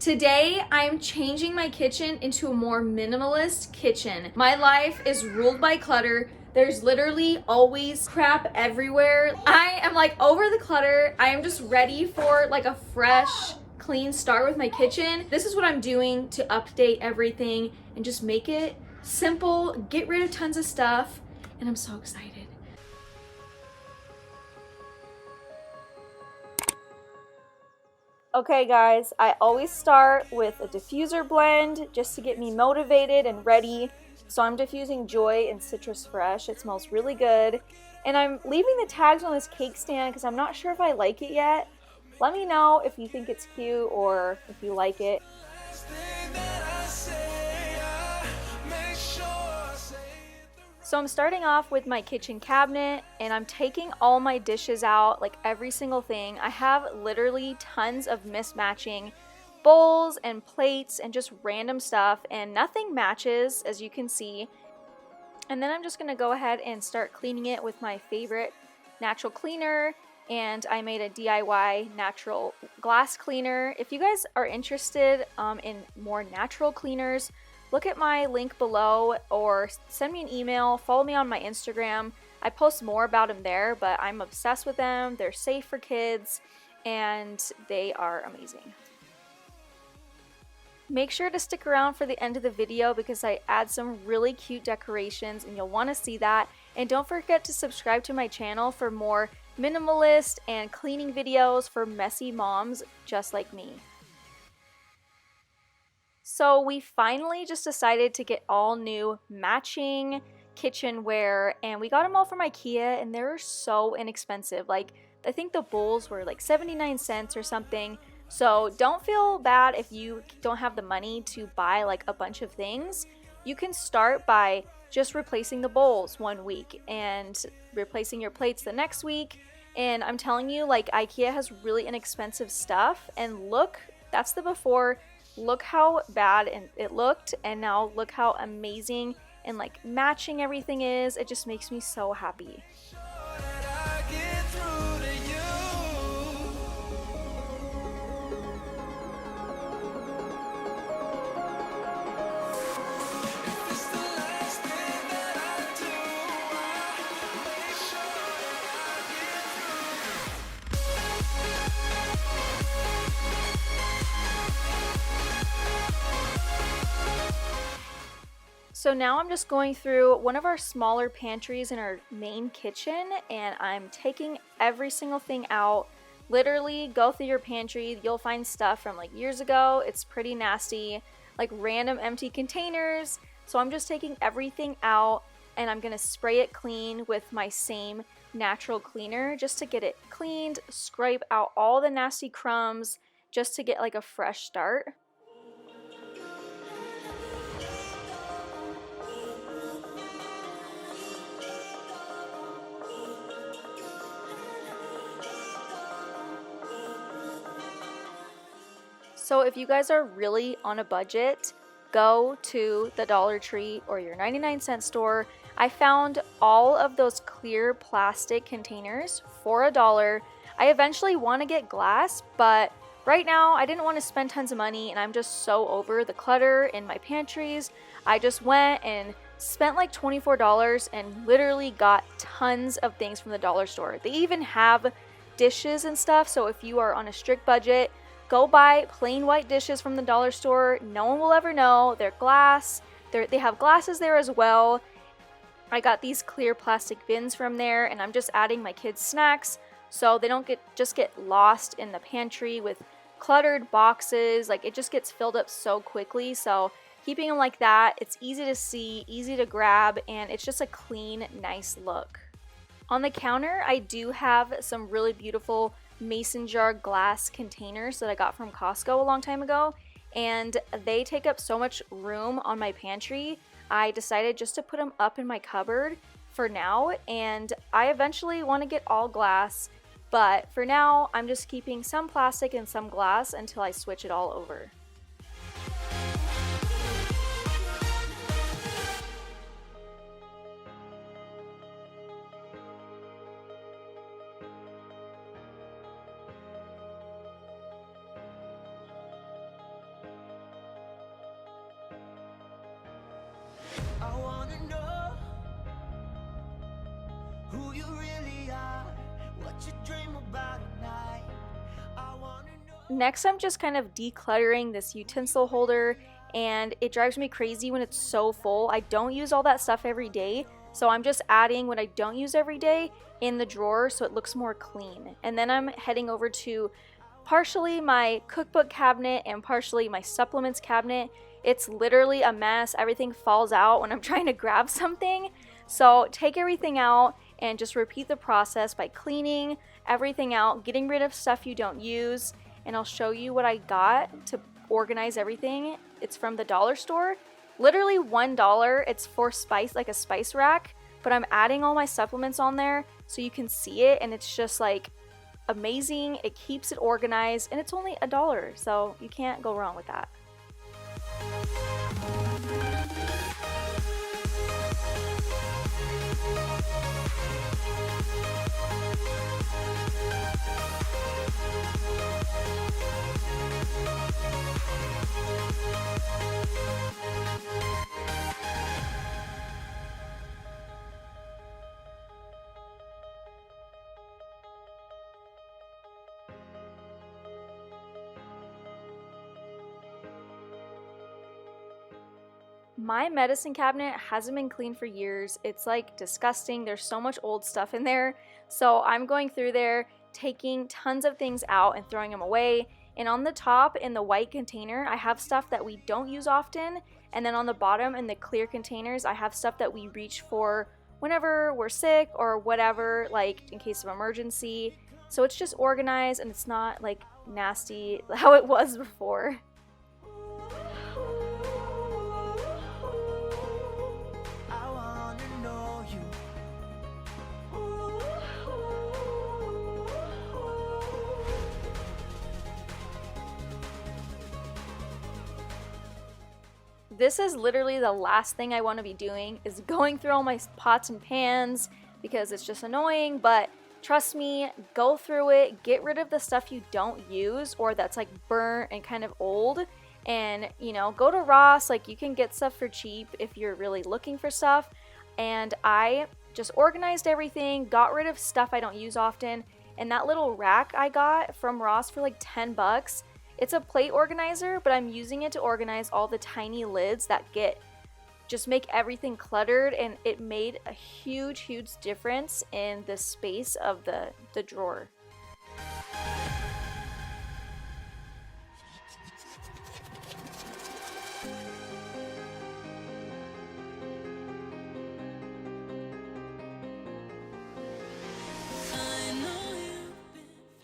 Today, I am changing my kitchen into a more minimalist kitchen. My life is ruled by clutter. There's literally always crap everywhere. I am like over the clutter. I am just ready for like a fresh, clean start with my kitchen. This is what I'm doing to update everything and just make it simple, get rid of tons of stuff, and I'm so excited. Okay guys, I always start with a diffuser blend just to get me motivated and ready. So I'm diffusing Joy and Citrus Fresh. It smells really good. And I'm leaving the tags on this cake stand because I'm not sure if I like it yet. Let me know if you think it's cute or if you like it. So I'm starting off with my kitchen cabinet and I'm taking all my dishes out, like every single thing. I have literally tons of mismatching bowls and plates and just random stuff, and nothing matches, as you can see. And then I'm just gonna go ahead and start cleaning it with my favorite natural cleaner, and I made a DIY natural glass cleaner. If you guys are interested in more natural cleaners, look at my link below or send me an email, follow me on my Instagram. I post more about them there, but I'm obsessed with them. They're safe for kids and they are amazing. Make sure to stick around for the end of the video because I add some really cute decorations and you'll want to see that. And don't forget to subscribe to my channel for more minimalist and cleaning videos for messy moms just like me. So we finally just decided to get all new matching kitchenware, and we got them all from IKEA and they're so inexpensive. Like, I think the bowls were like 79 cents or something. So don't feel bad if you don't have the money to buy like a bunch of things. You can start by just replacing the bowls one week and replacing your plates the next week. And I'm telling you, like, IKEA has really inexpensive stuff. And look, that's the before. Look how bad it looked, and now look how amazing and like matching everything is. It just makes me so happy. So now I'm just going through one of our smaller pantries in our main kitchen and I'm taking every single thing out. Literally go through your pantry, you'll find stuff from like years ago. It's pretty nasty, like random empty containers. So I'm just taking everything out and I'm gonna spray it clean with my same natural cleaner just to get it cleaned, scrape out all the nasty crumbs just to get like a fresh start. So if you guys are really on a budget, go to the Dollar Tree or your 99-cent store. I found all of those clear plastic containers for $1. I eventually want to get glass, but right now I didn't want to spend tons of money and I'm just so over the clutter in my pantries. I just went and spent like $24 and literally got tons of things from the dollar store. They even have dishes and stuff, so if you are on a strict budget, go buy plain white dishes from the dollar store. No one will ever know. They're glass. They have glasses there as well. I got these clear plastic bins from there, and I'm just adding my kids' snacks so they don't just get lost in the pantry with cluttered boxes. Like, it just gets filled up so quickly. So keeping them like that, it's easy to see, easy to grab, and it's just a clean, nice look. On the counter, I do have some really beautiful mason jar glass containers that I got from Costco a long time ago, and they take up so much room on my pantry. I decided just to put them up in my cupboard for now, and I eventually want to get all glass, but for now I'm just keeping some plastic and some glass until I switch it all over. I wanna know who you really are, what you dream about at night. I wanna know. Next, I'm just kind of decluttering this utensil holder, and it drives me crazy when it's so full. I don't use all that stuff every day, so I'm just adding what I don't use every day in the drawer so it looks more clean. And then I'm heading over to partially my cookbook cabinet and partially my supplements cabinet. It's literally a mess. Everything falls out when I'm trying to grab something. So take everything out and just repeat the process by cleaning everything out, getting rid of stuff you don't use, and I'll show you what I got to organize everything. It's from the dollar store. Literally $1. It's for spice, like a spice rack, but I'm adding all my supplements on there so you can see it, and it's just like amazing. It keeps it organized, and it's only $1, so you can't go wrong with that. My medicine cabinet hasn't been cleaned for years. It's like disgusting. There's so much old stuff in there. So I'm going through there, taking tons of things out and throwing them away. And on the top in the white container, I have stuff that we don't use often. And then on the bottom in the clear containers, I have stuff that we reach for whenever we're sick or whatever, like in case of emergency. So it's just organized and it's not like nasty how it was before. This is literally the last thing I want to be doing, is going through all my pots and pans because it's just annoying, but trust me, go through it, get rid of the stuff you don't use or that's like burnt and kind of old, and you know, go to Ross. Like, you can get stuff for cheap if you're really looking for stuff. And I just organized everything, got rid of stuff I don't use often, and that little rack I got from Ross for like $10. It's a plate organizer, but I'm using it to organize all the tiny lids that just make everything cluttered, and it made a huge difference in the space of the drawer.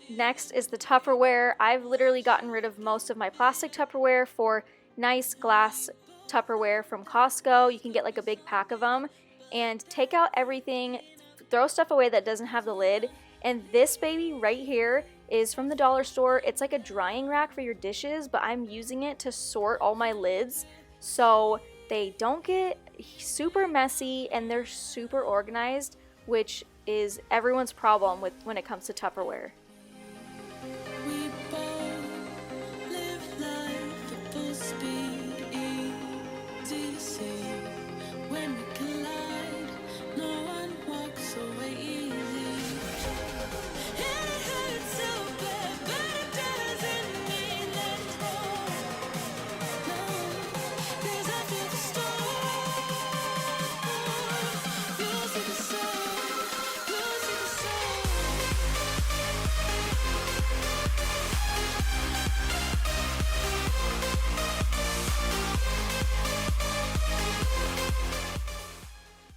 Next is the Tupperware. I've literally gotten rid of most of my plastic Tupperware for nice glass Tupperware from Costco. You can get like a big pack of them, and take out everything, throw stuff away that doesn't have the lid. And this baby right here is from the dollar store. It's like a drying rack for your dishes, but I'm using it to sort all my lids so they don't get super messy and they're super organized, which is everyone's problem when it comes to Tupperware.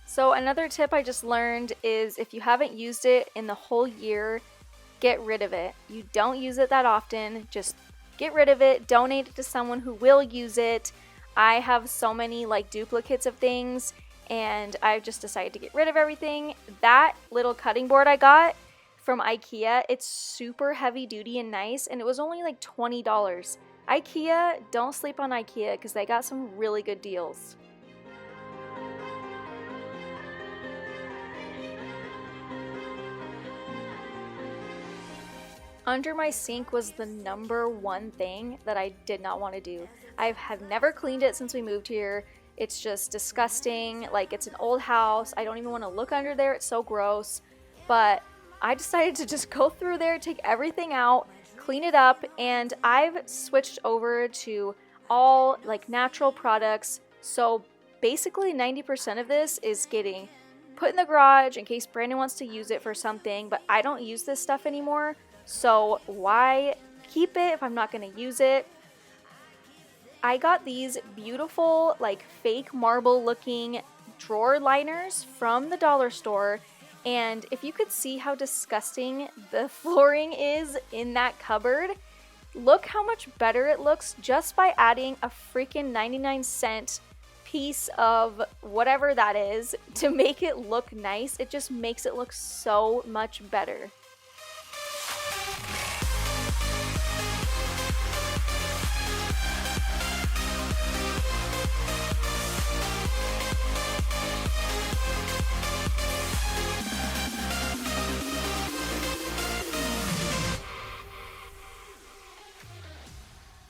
So another tip I just learned is, if you haven't used it in the whole year, get rid of it. You don't use it that often, just get rid of it, donate it to someone who will use it. I have so many like duplicates of things, and I've just decided to get rid of everything. That little cutting board I got from IKEA, it's super heavy duty and nice, and it was only like $20. IKEA, don't sleep on IKEA because they got some really good deals. Under my sink was the number one thing that I did not want to do. I have never cleaned it since we moved here. It's just disgusting. Like, it's an old house. I don't even want to look under there. It's so gross. But I decided to just go through there, take everything out, clean it up, and I've switched over to all like natural products. So basically 90% of this is getting put in the garage in case Brandon wants to use it for something, but I don't use this stuff anymore. So why keep it if I'm not going to use it? I got these beautiful like fake marble looking drawer liners from the dollar store. And if you could see how disgusting the flooring is in that cupboard, look how much better it looks just by adding a freaking 99-cent piece of whatever that is to make it look nice. It just makes it look so much better.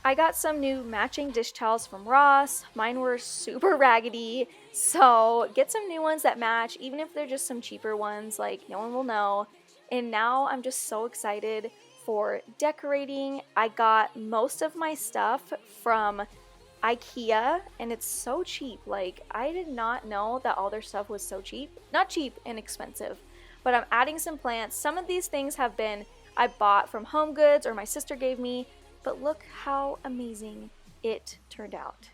I got some new matching dish towels from Ross. Mine were super raggedy, so get some new ones that match, even if they're just some cheaper ones, like no one will know. And now I'm just so excited for decorating. I got most of my stuff from IKEA, and it's so cheap. Like, I did not know that all their stuff was so cheap. Not cheap, inexpensive. But I'm adding some plants. Some of these things have been I bought from Home Goods or my sister gave me. But look how amazing it turned out.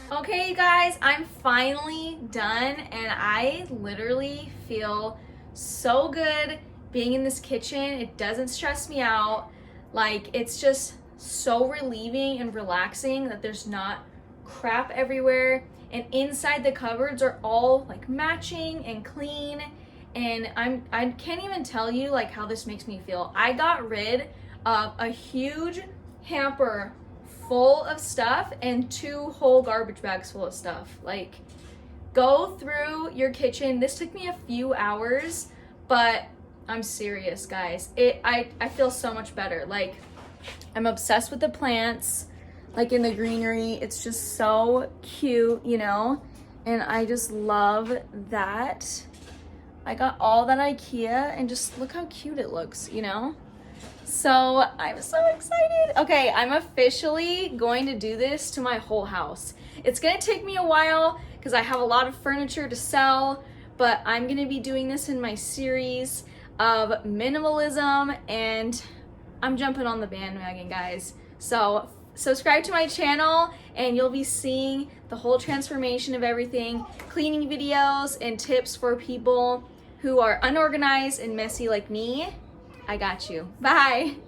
Okay, you guys, I'm finally done, and I literally feel so good being in this kitchen. It doesn't stress me out. Like, it's just so relieving and relaxing that there's not crap everywhere, and inside the cupboards are all like matching and clean, and I can't even tell you like how this makes me feel. I got rid of a huge hamper full of stuff and 2 whole garbage bags full of stuff. Like, go through your kitchen. This took me a few hours, but I'm serious, guys. I feel so much better. Like, I'm obsessed with the plants, like in the greenery. It's just so cute, you know? And I just love that I got all that IKEA, and just look how cute it looks, you know? So I'm so excited. Okay, I'm officially going to do this to my whole house. It's gonna take me a while because I have a lot of furniture to sell, but I'm gonna be doing this in my series of minimalism, and I'm jumping on the bandwagon, guys. So subscribe to my channel and you'll be seeing the whole transformation of everything, cleaning videos and tips for people who are unorganized and messy like me. I got you. Bye.